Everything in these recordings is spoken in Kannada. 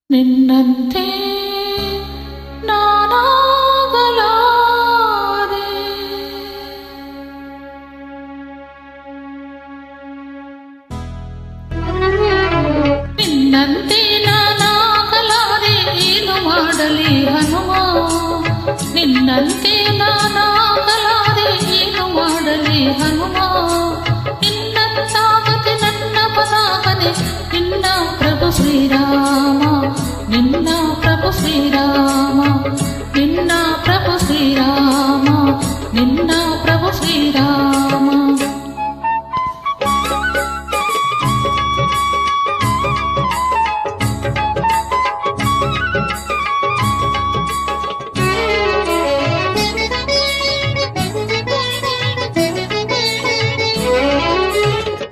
ನಿನ್ನಂತೆ ನಾನಾಗಲಾರೆ. ನಿನ್ನಂತೆ ನಾನಾಗಲಾರೆ, ಏನು ಮಾಡಲಿ ಹನುಮ. ನಿನ್ನಂತೆ ನಾನಾಗಲಾರೆ, ಏನು ಮಾಡಲಿ ಹನುಮ. ನಿನ್ನಂತಾಗದೆ ನನ್ನ ಬಲಾಗದೆ ನಿನ್ನ ಪ್ರಭು ಶ್ರೀರಾಮ. ನಿನ್ನ ಪ್ರಭು ಶ್ರೀರಾಮ, ನಿನ್ನ ಪ್ರಭು ಶ್ರೀರಾಮ, ನಿನ್ನ ಪ್ರಭು ಶ್ರೀರಾಮ.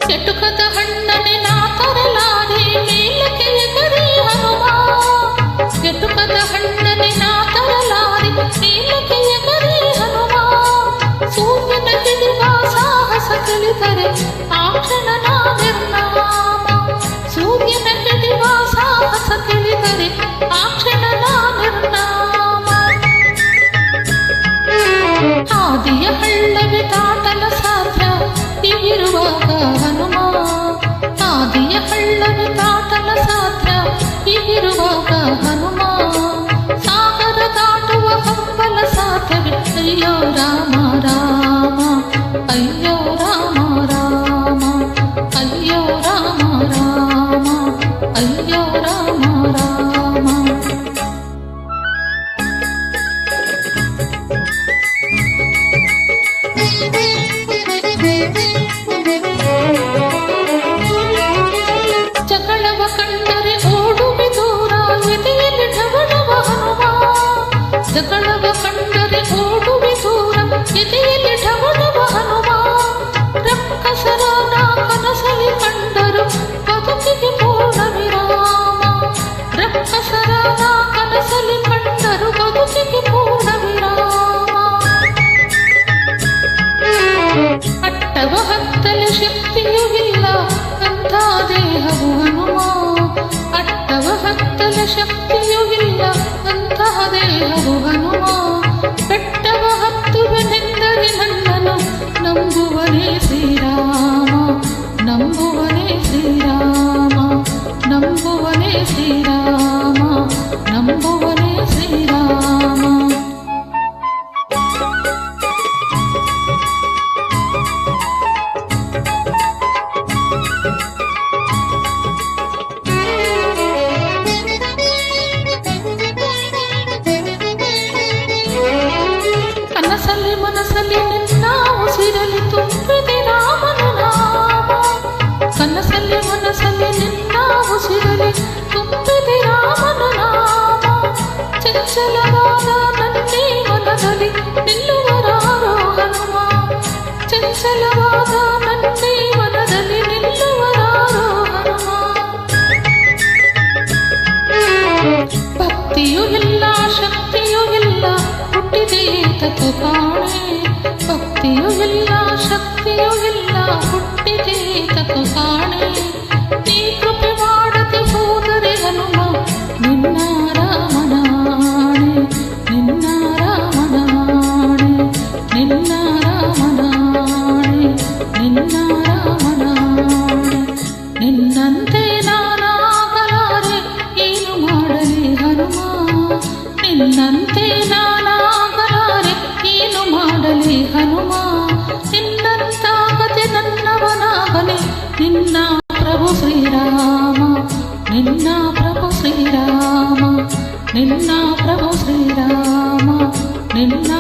ಕೆಟುಕದ ಹಣ್ಣನೆ ನಾ ತರಲಾರೆ, ಮೇಲಕ್ಕೆ ಎಗರಿ ಹನುಮ. ಕೆಟುಕದ ಹಣ್ಣನೆ ನಾ ತರಲಾರೆ, ಮೇಲಕ್ಕೆ ಎಗರಿ ಹನುಮ. ಸೂರ್ಯನ ಹಿಡಿವ ಸಾಹಸ ತಿಳಿದರೆ ಆ ಕ್ಷಣ ನಾ ನಿರ್ನಾಮ. ಸೂರ್ಯನ ಹಿಡಿವ ಸಾಹಸ ತಿಳಿದರೆ ಆ ಕ್ಷಣ ನಾ ನಿರ್ನಾಮ. ಆದಿಯ ಹಳ್ಳವೆ ದಾಟಲ ಸಾಧ್ಯ ಹೀಗಿರುವಾಗ ಹನುಮ. ಆದಿಯ ಹಳ್ಳವೆ ದಾಟಲ ಸಾಧ್ಯ ಹೀಗಿರುವಾಗ ಹನುಮ. ಸಾಗರ ದಾಟುವ ಹಂಬಲ ಸಾಧ್ಯವೇ ಅಯ್ಯೋ ರಾಮ ರಾಮ, ಅಯ್ಯೋ ರಾಮ ರಾಮ, ಅಯ್ಯೋ ರಾಮ ರಾಮ, ಅಯ್ಯೋ ರಾಮ ರಾಮ. ಜಗಳವ ಕಂಡರೆ ಓಡುವೆ ದೂರ, ಎದೆಯಲ್ಲಿ ಢವಢವ ಹನುಮ. ಜಗಳವ ಕಂಡರೆ ಓಡುವೆ ದೂರ, ಎದೆಯಲ್ಲಿ ಢವಢವ ಹನುಮ. ರಕ್ಕಸರ ನಾ ಕನಸಲಿ ಕಂಡರು ಬದುಕಿಗೆ ಪೂರ್ಣ ವಿರಾಮ. ರಕ್ಕಸರ ನಾ ಕನಸಲಿ ಕಂಡರು ಬದುಕಿಗೆ ಪೂರ್ಣ ವಿರಾಮ. ಅಟ್ಟವ ಹತ್ತಲು ಶಕ್ತಿಯೂ ಇಲ್ಲ ಅಂಥ ದೇಹವು ಹನುಮ. ಅಟ್ಟವ ಹತ್ತಲ ಶಕ್ತಿಯೂ ಇಲ್ಲ ಅಂತಹ ದೇಹವು ಹನುಮ. ಬೆಟ್ಟವ ಹತ್ತುವೆನೆಂದರೆ ನನ್ನನು ನಂಬುವನೇ ಶ್ರೀರಾಮ. ನಂಬುವನೇ ಶ್ರೀರಾಮ, ನಂಬುವನೇ ಶ್ರೀರಾಮ, ನಂಬುವನೇ ಶ್ರೀರಾಮ. ಕನಸಲ್ಲಿ ಮನಸ್ಸಲ್ಲಿ ನಿನ್ನ ಉಸಿರಲಿ ತುಂಬಿದೆ ರಾಮನ ನಾಮ. ಕನಸಲ್ಲಿ ಮನಸ್ಸಲ್ಲಿ ನಿನ್ನ ಉಸಿರಲಿ ತುಂಬಿದೆ ರಾಮನ ನಾಮ. ಚಂಚಲವಾದ ನನ್ನೇ ಮನದಲ್ಲಿ ನಿಲ್ಲುವರಾರೋ ಹನುಮ. ಚಂಚಲವಾದ ನನ್ನೇ ಮನದಲ್ಲಿ ನಿಲ್ಲುವರಾರೋ ಹನುಮ. ಭಕ್ತಿಯೂ ಇಲ್ಲ ಶಕ್ತಿಯೂ ಇಲ್ಲ ಹುಟ್ಟಿದೆ ತತು ಕಾಣೆ. ಭಕ್ತಿಯೂ ಇಲ್ಲ ಶಕ್ತಿಯೂ ಇಲ್ಲ ಹುಟ್ಟಿದೆ ತತು ಕಾಣೆ. ನೀ ಕೃಪೆ ಮಾಡದೆ ಹೋದರೆ ಹನುಮ ನಿನ್ನ ರಾಮನಾಣೆ. ನಿನ್ನ ರಾಮನಾಣೆ, ನಿನ್ನ ರಾಮನಾಣೆ, ನಿನ್ನ ರಾಮನಾಣೆ. ನಿನ್ನಂತೆ ನಾನಾಗಲಾರೆ, ಏನು ಮಾಡಲಿ ಹನುಮ. ನಿನ್ನಂತೆ ನಾನಾಗಲಾರೆ, ಏನು ಮಾಡಲಿ ಹನುಮ. ನಿನ್ನಂತಾಗದೆ ನನ್ನವನಾಗಲಿ ನಿನ್ನ ಪ್ರಭು ಶ್ರೀರಾಮ. ನಿನ್ನ ಪ್ರಭು ಶ್ರೀರಾಮ, ನಿನ್ನ ಪ್ರಭು ಶ್ರೀರಾಮ, ನಿನ್ನ